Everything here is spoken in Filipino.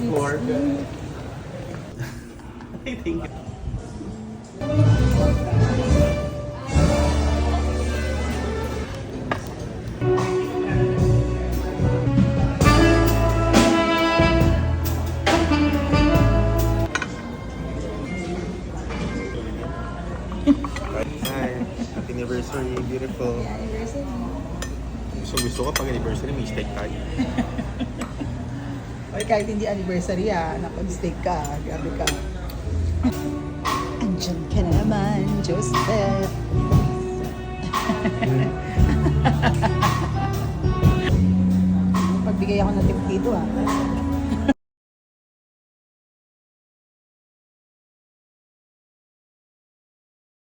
more. I think. Hi, happy anniversary, beautiful. Gusto ko pag anniversary, may steak tayo. Or kahit hindi anniversary napag-steak ka, grabe ka. Andiyan ka naman, Joseph. Pagbigay ako ng tip dito